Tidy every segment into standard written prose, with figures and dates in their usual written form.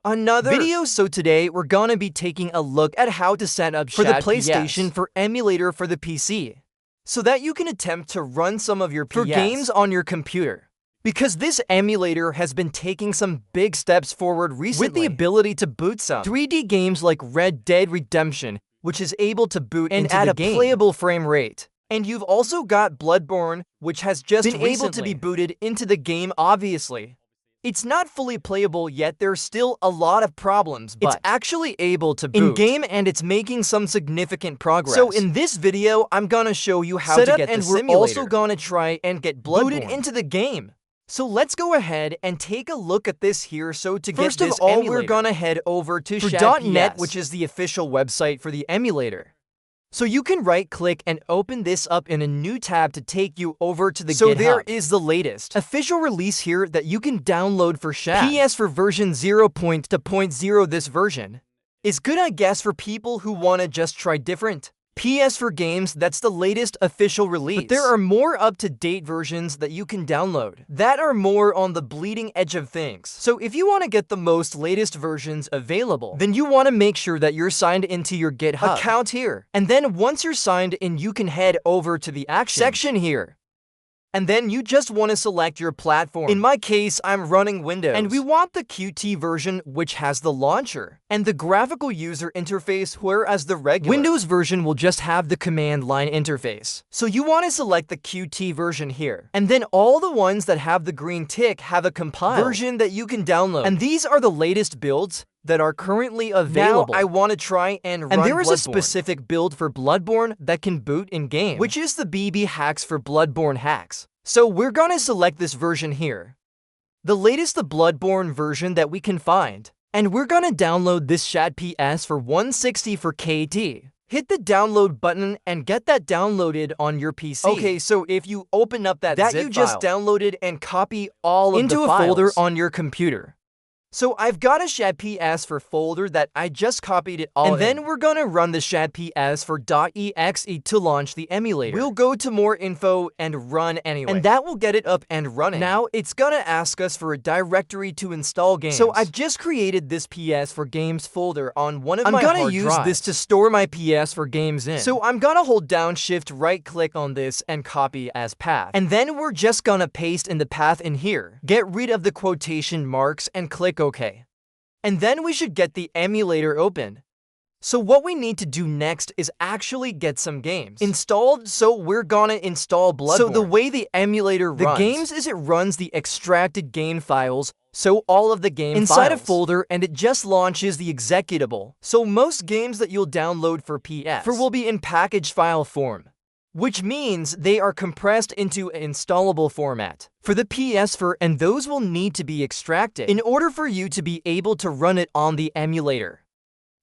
another video. So today we're gonna be taking a look at how to set up for the PlayStation for emulator for the PC, so that you can attempt to run some of your PS games on your computer. Because this emulator has been taking some big steps forward recently with the ability to boot some 3D games like Red Dead Redemption, which is able to boot and into a playable frame rate. And you've also got Bloodborne, which has just been able to be booted into the game. Obviously, it's not fully playable yet, there's still a lot of problems, but it's actually able to boot in-game and it's making some significant progress. So in this video, I'm gonna show you how to get the simulator. We're also gonna try and get Bloodborne booted into the game. So let's go ahead and take a look at this here. So to get this emulator, we're gonna head over to .net, which is the official website for the emulator. So you can right-click and open this up in a new tab to take you over to the GitHub. So there is the latest official release here that you can download for Shad. PS for version 0.0. This version is good, I guess, for people who want to just try different PS4 games. That's the latest official release. But there are more up-to-date versions that you can download that are more on the bleeding edge of things. So if you want to get the most latest versions available, then you want to make sure that you're signed into your GitHub account here. And then once you're signed in, you can head over to the action section here. And then you just want to select your platform. In my case, I'm running Windows. And we want the Qt version, which has the launcher and the graphical user interface, whereas the regular Windows version will just have the command line interface. So you want to select the Qt version here. And then all the ones that have the green tick have a compiled version that you can download. And these are the latest builds that are currently available. Now I want to try and run Bloodborne. And there is a specific build for Bloodborne that can boot in-game, which is the BB hacks for Bloodborne hacks. So we're gonna select this version here, the latest the Bloodborne version that we can find. And we're gonna download this Shad PS for 160 for KT. Hit the download button and get that downloaded on your PC. Okay, so if you open up that zip you just downloaded and copy all of into the files a folder on your computer. So I've got a Shad PS for folder that I just copied it all in. And then we're gonna run the Shad PS for .exe to launch the emulator. We'll go to more info and run anyway. And that will get it up and running. Now it's gonna ask us for a directory to install games. So I've just created this PS for games folder on one of my hard drives. I'm gonna use this to store my PS for games in. So I'm gonna hold down Shift right click on this and copy as path. And then we're just gonna paste in the path in here. Get rid of the quotation marks and click OK. And then we should get the emulator open. So what we need to do next is actually get some games installed. So we're gonna install Bloodborne. So the way the emulator runs games is it runs the extracted game files, so all of the game inside a folder, and it just launches the executable. So most games that you'll download for PS4 will be in package file form, which means they are compressed into an installable format for the PS4, and those will need to be extracted in order for you to be able to run it on the emulator.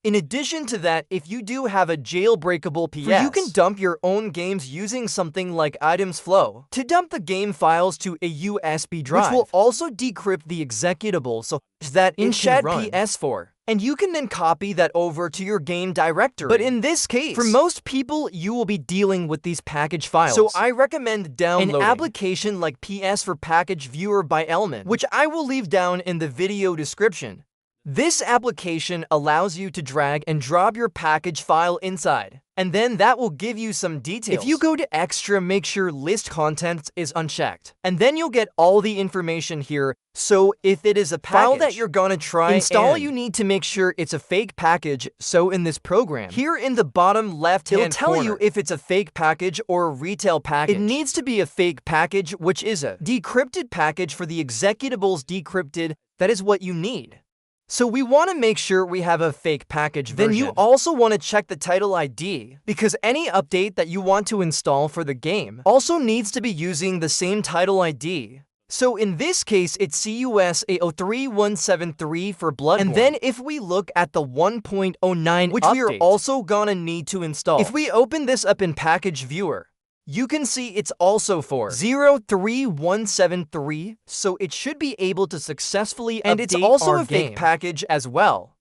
In addition to that, if you do have a jailbreakable PS, you can dump your own games using something like Items Flow to dump the game files to a USB drive, which will also decrypt the executable so that in Shad PS4. And you can then copy that over to your game directory. But in this case, for most people, you will be dealing with these package files. So I recommend downloading an application like PS4 Package Viewer by Element, which I will leave down in the video description. This application allows you to drag and drop your package file inside, and then that will give you some details. If you go to Extra, make sure List Contents is unchecked, and then you'll get all the information here. So if it is a file that you're gonna try install, you need to make sure it's a fake package. So in this program, here in the bottom left-hand corner, it'll tell you if it's a fake package or a retail package. It needs to be a fake package, which is a decrypted package for the executables decrypted. That is what you need. So we want to make sure we have a fake package version. Then you also want to check the title ID, because any update that you want to install for the game also needs to be using the same title ID. So in this case, it's CUS803173 for Bloodborne. And then if we look at the 1.09 which we are also gonna need to install. If we open this up in Package Viewer, you can see it's also for 03173, so it should be able to successfully update. And it's also a fake package as well.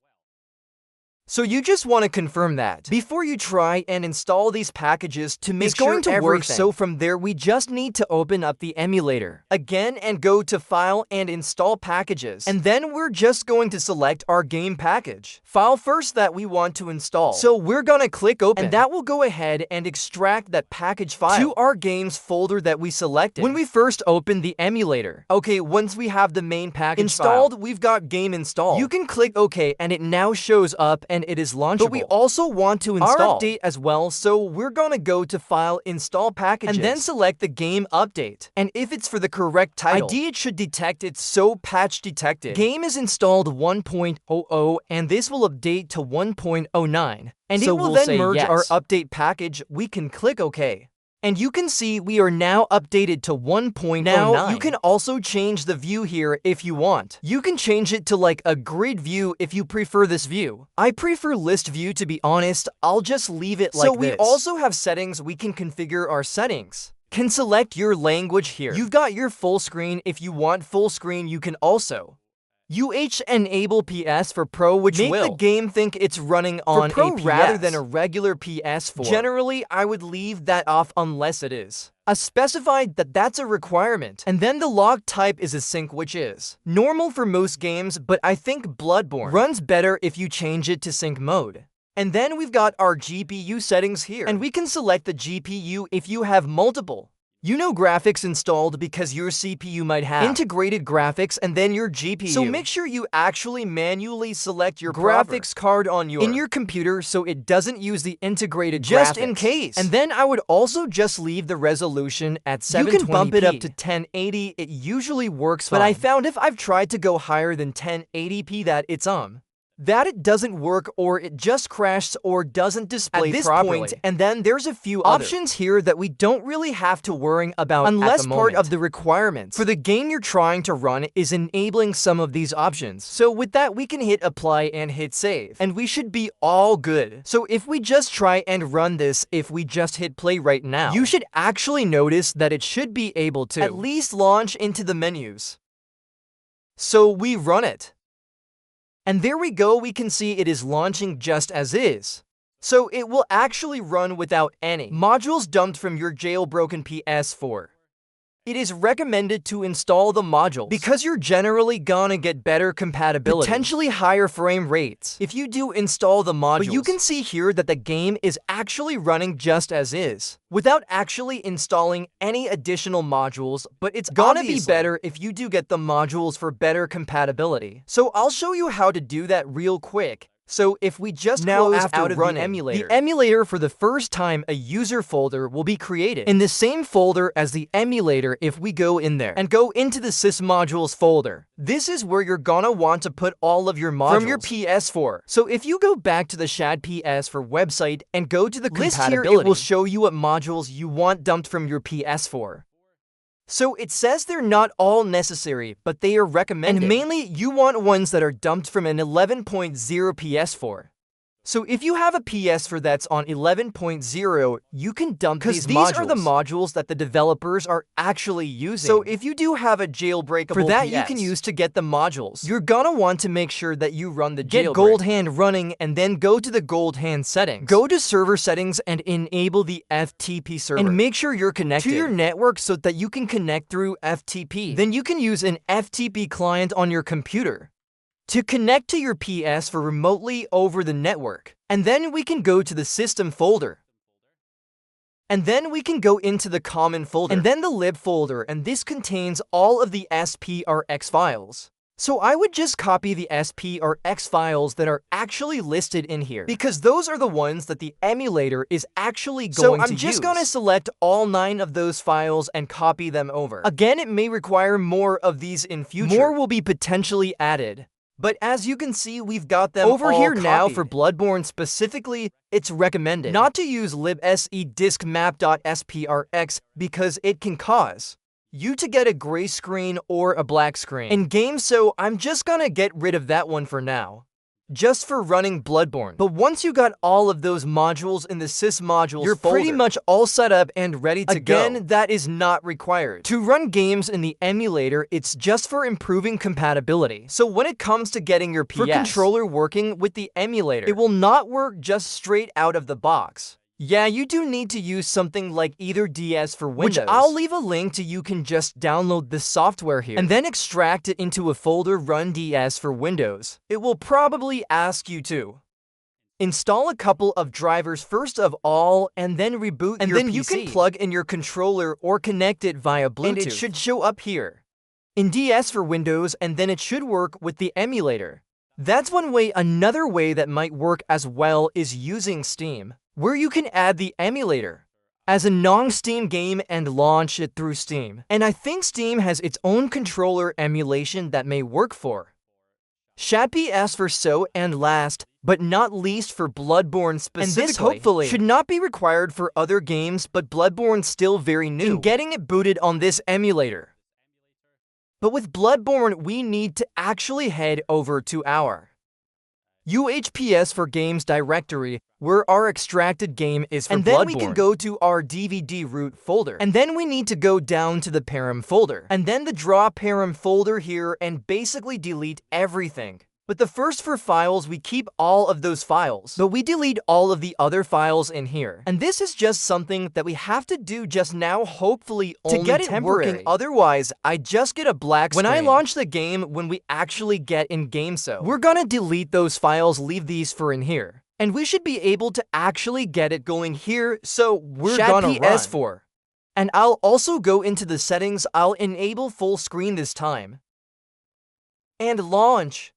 So you just want to confirm that before you try and install these packages to make sure it's going to work. So from there, we just need to open up the emulator again and go to File and Install Packages. And then we're just going to select our game package file first that we want to install. So we're gonna click Open, and that will go ahead and extract that package file to our games folder that we selected when we first opened the emulator. Okay, once we have the main package installed, we've got game installed. You can click OK, and it now shows up and it is launchable. But we also want to install our update as well, so we're gonna go to File, Install Packages, and then select the game update. And if it's for the correct title ID, it should detect it, so patch detected. Game is installed 1.00, and this will update to 1.09. And so it will then merge our update package. We can click OK. And you can see we are now updated to 1.09. Now, you can also change the view here if you want. You can change it to like a grid view if you prefer this view. I prefer list view, to be honest. I'll just leave it like this. So we also have settings. We can configure our settings. Can select your language here. You've got your full screen. If you want full screen, you can also enable PS for Pro, which will make the game think it's running on a PS rather than a regular PS4. Generally, I would leave that off unless it is specified that that's a requirement. And then the log type is async, which is normal for most games, but I think Bloodborne runs better if you change it to sync mode. And then we've got our GPU settings here, and we can select the GPU if you have multiple graphics installed, because your CPU might have integrated graphics and then your GPU. So make sure you actually manually select your graphics card on in your computer so it doesn't use the integrated just graphics in case. And then I would also just leave the resolution at 720p. You can bump it up to 1080. It usually works fine. But I found if I've tried to go higher than 1080p that it doesn't work, or it just crashes or doesn't display properly. And then there's a few options here that we don't really have to worry about unless part of the requirements for the game you're trying to run is enabling some of these options. So with that, we can hit apply and hit save, and we should be all good. So if we just try and run this, if we just hit play right now, you should actually notice that it should be able to at least launch into the menus. So we run it. And there we go, we can see it is launching just as is. So it will actually run without any modules dumped from your jailbroken PS4. It is recommended to install the modules because you're generally gonna get better compatibility, potentially higher frame rates if you do install the modules. But you can see here that the game is actually running just as is, without actually installing any additional modules, but it's gonna be better if you do get the modules for better compatibility. So I'll show you how to do that real quick. So if we just close out of the emulator for the first time, a user folder will be created in the same folder as the emulator. If we go in there and go into the sysmodules folder, this is where you're gonna want to put all of your modules from your PS4. So if you go back to the Shad PS4 website and go to the list here, it will show you what modules you want dumped from your PS4. So it says they're not all necessary, but they are recommended. And mainly, you want ones that are dumped from an 11.0 PS4. So if you have a PS4 that's on 11.0, you can dump these modules. Because these are the modules that the developers are actually using. So if you do have a jailbreakable for that, you can use to get the modules. You're gonna want to make sure that you run the jailbreak. Get Gold Hand running, and then go to the Gold Hand settings. Go to server settings and enable the FTP server. And make sure you're connected to your network so that you can connect through FTP. Then you can use an FTP client on your computer to connect to your PS4 remotely over the network. And then we can go to the system folder. And then we can go into the common folder. And then the lib folder, and this contains all of the SPRX files. So I would just copy the SPRX files that are actually listed in here, because those are the ones that the emulator is actually going to use. So I'm just gonna select all 9 of those files and copy them over. Again, it may require more of these in future. More will be potentially added. But as you can see, we've got them over here now. For Bloodborne specifically, it's recommended not to use libsediskmap.sprx because it can cause you to get a gray screen or a black screen in game, so I'm just gonna get rid of that one for now. just for running Bloodborne. But once you got all of those modules in the sys modules you're folder, pretty much all set up and ready to go. Again, that is not required. To run games in the emulator, it's just for improving compatibility. So when it comes to getting your PS4 controller working with the emulator, it will not work just straight out of the box. Yeah, you do need to use something like either DS for Windows, which I'll leave a link to. You can just download the software here and then extract it into a folder run DS for Windows. It will probably ask you to install a couple of drivers first of all and then reboot and your PC. And then you can plug in your controller or connect it via Bluetooth. And it should show up here in DS for Windows, and then it should work with the emulator. That's one way. Another way that might work as well is using Steam, where you can add the emulator as a non-Steam game and launch it through Steam. And I think Steam has its own controller emulation that may work for Shad PS4. So, and last but not least for Bloodborne specifically, and this hopefully should not be required for other games, but Bloodborne's still very new in getting it booted on this emulator. But with Bloodborne, we need to actually head over to our UHPS for Games directory, where our extracted game is for Bloodborne. And then we can go to our DVD root folder. And then we need to go down to the param folder. And then the draw param folder here and basically delete everything. But the first 4 files, we keep all of those files, but we delete all of the other files in here. And this is just something that we have to do just now, hopefully only to get it working. Otherwise, I just get a black screen when I launch the game when we actually get in game. So we're gonna delete those files, leave these for in here. And we should be able to actually get it going here. So we're gonna PS4. And I'll also go into the settings. I'll enable full screen this time. And launch.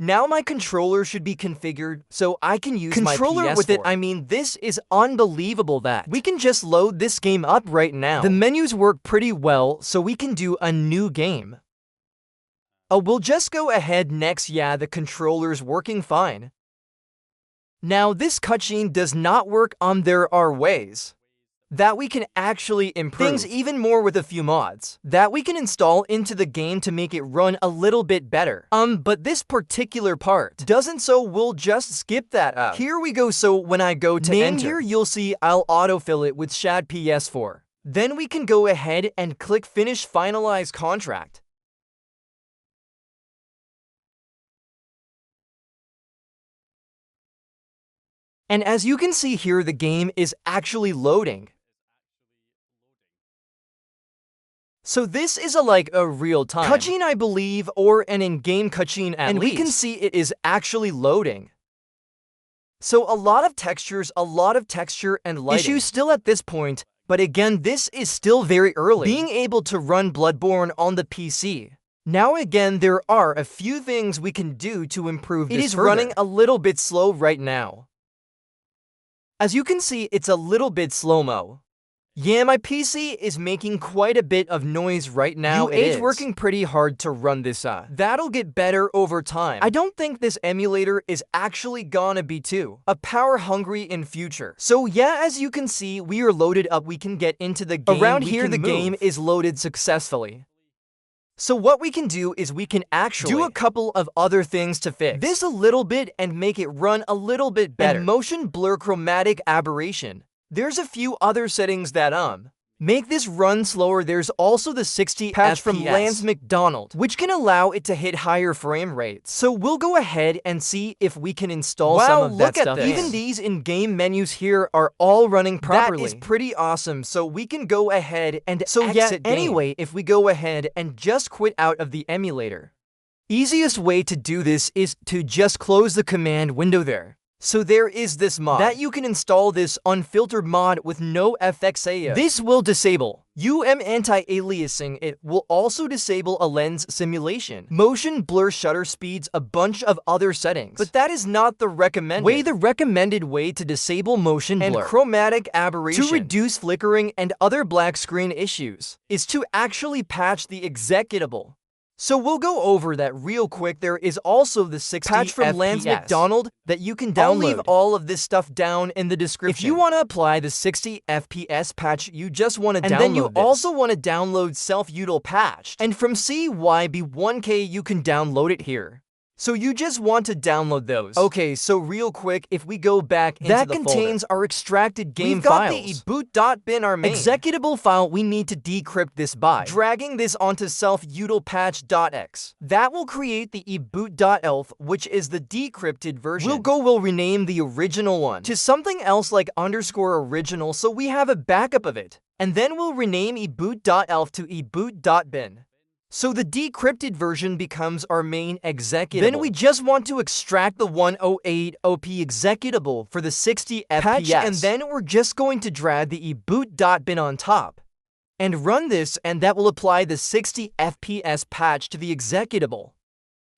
Now my controller should be configured so I can use my PS4 with it. I mean, this is unbelievable that we can just load this game up right now. The menus work pretty well, so we can do a new game. We'll just go ahead next. Yeah, the controller's working fine. Now this cutscene does not work on. There are ways that we can actually improve things even more with a few mods that we can install into the game to make it run a little bit better. But this particular part doesn't, so we'll just skip that up. Here we go. So when I go to name here, you'll see I'll autofill it with Shad PS4. Then we can go ahead and click Finish Finalize Contract. And as you can see here, the game is actually loading. So this is a real-time cutscene, I believe, or an in-game cutscene at least. And we can see it is actually loading. So a lot of textures, a lot of texture and lighting issues still at this point, but again, this is still very early. Being able to run Bloodborne on the PC. Now again, there are a few things we can do to improve this further. It is running a little bit slow right now. As you can see, it's a little bit slow-mo. Yeah, my PC is making quite a bit of noise right now. It is working pretty hard to run this up. That'll get better over time. I don't think this emulator is actually gonna be too power hungry in future. So yeah, as you can see, we are loaded up. We can get into the game. Around here, the game is loaded successfully. So what we can do is we can actually do a couple of other things to fix this a little bit and make it run a little bit better. And motion blur chromatic aberration. There's a few other settings that make this run slower. There's also the 60 patch from Lance McDonald, which can allow it to hit higher frame rates. So we'll go ahead and see if we can install some of that stuff. Even these in-game menus here are all running properly. That is pretty awesome. So we can go ahead and exit game. Anyway, if we go ahead and just quit out of the emulator, easiest way to do this is to just close the command window there. So there is this mod that you can install, this unfiltered mod with no FXAO. This will disable anti-aliasing. It will also disable a lens simulation, motion blur shutter speeds, a bunch of other settings. But that is not the recommended way. The recommended way to disable motion blur and chromatic aberration to reduce flickering and other black screen issues is to actually patch the executable. So we'll go over that real quick. There is also the 60 patch from Lance McDonald that you can download. I'll leave all of this stuff down in the description. If you want to apply the 60 FPS patch, you just want to download this. And then you also want to download self-util patched. And from CYB1K, you can download it here. So you just want to download those. Okay, so real quick, if we go back into the folder, that contains our extracted game files. We've got the eboot.bin, our main executable file we need to decrypt this by dragging this onto self-util-patch.x. That will create the eboot.elf, which is the decrypted version. We'll rename the original one to something else like _original so we have a backup of it. And then we'll rename eboot.elf to eboot.bin. So the decrypted version becomes our main executable. Then we just want to extract the 108 OP executable for the 60 FPS, and then we're just going to drag the eboot.bin on top and run this, and that will apply the 60 FPS patch to the executable.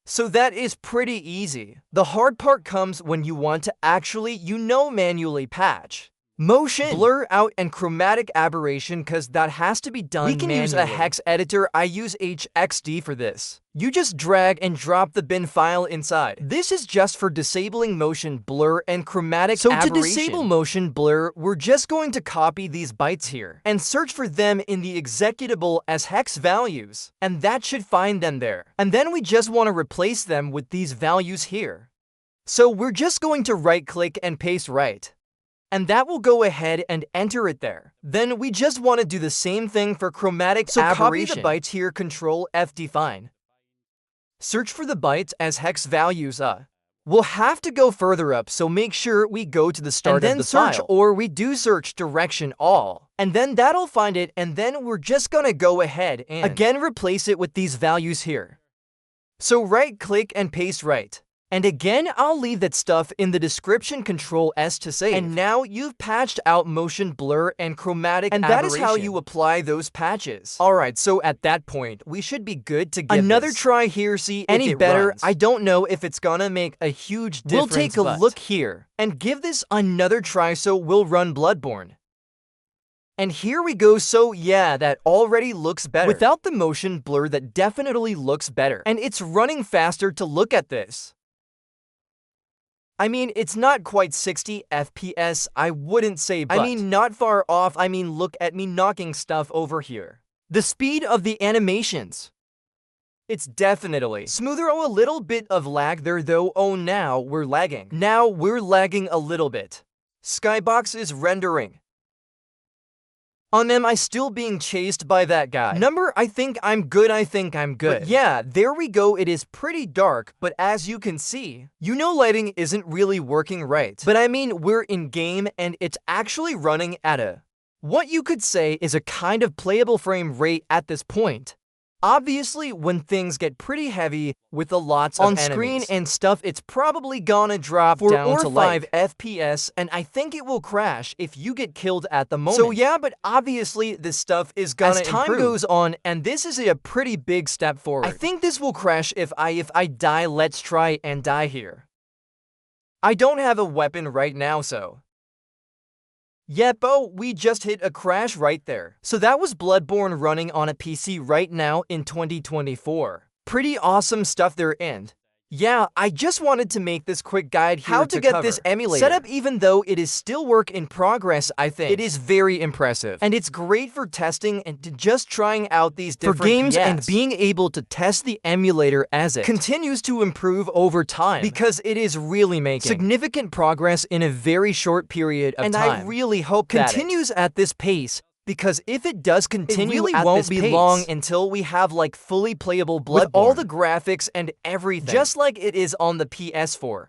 So that is pretty easy. The hard part comes when you want to actually, manually patch motion, blur out, and chromatic aberration, because that has to be done manually. We can use a hex editor. I use HXD for this. You just drag and drop the bin file inside. This is just for disabling motion blur and chromatic aberration. So to disable motion blur, we're just going to copy these bytes here and search for them in the executable as hex values, and that should find them there. And then we just want to replace them with these values here. So we're just going to right-click and paste right. And that will go ahead and enter it there. Then we just want to do the same thing for chromatic aberration. So copy the bytes here, Control F define. Search for the bytes as hex values. We'll have to go further up, so make sure we go to the start of the file. And then search, or we do search direction all. And then that'll find it, and then we're just gonna go ahead and again replace it with these values here. So right-click and paste right. And again, I'll leave that stuff in the description, Control S to save. And now you've patched out motion blur and chromatic aberration. And that is how you apply those patches. Alright, so at that point, we should be good to get another try here, see any better. Runs. I don't know if it's gonna make a huge difference. We'll take a look here and give this another try, so we'll run Bloodborne. And here we go, so yeah, that already looks better. Without the motion blur, that definitely looks better. And it's running faster to look at this. I mean, it's not quite 60 FPS, I wouldn't say, but I mean, not far off. I mean, look at me knocking stuff over here. The speed of the animations. It's definitely smoother. Oh, a little bit of lag there, though. Oh, now we're lagging. Now we're lagging a little bit. Skybox is rendering. Am I still being chased by that guy? I think I'm good. But yeah, there we go. It is pretty dark, but as you can see, lighting isn't really working right. But I mean, we're in game and it's actually running at what you could say is a kind of playable frame rate at this point. Obviously, when things get pretty heavy with a lots of enemies on screen and stuff, it's probably gonna drop down to 5 FPS, and I think it will crash if you get killed at the moment. So yeah, but obviously this stuff is gonna improve as time goes on, and this is a pretty big step forward. I think this will crash if I die. Let's try and die here. I don't have a weapon right now, so. Yep, oh, we just hit a crash right there. So that was Bloodborne running on a PC right now in 2024. Pretty awesome stuff there, and yeah, I just wanted to make this quick guide here how to get this emulator set up, even though it is still work in progress. I think it is very impressive, and it's great for testing and to just trying out these different games and being able to test the emulator as it continues to improve over time, because it is really making significant progress in a very short period of time. And I really hope that continues at this pace, because if it does continue, it really won't be long until we have like fully playable Bloodborne with all the graphics and everything, just like it is on the PS4.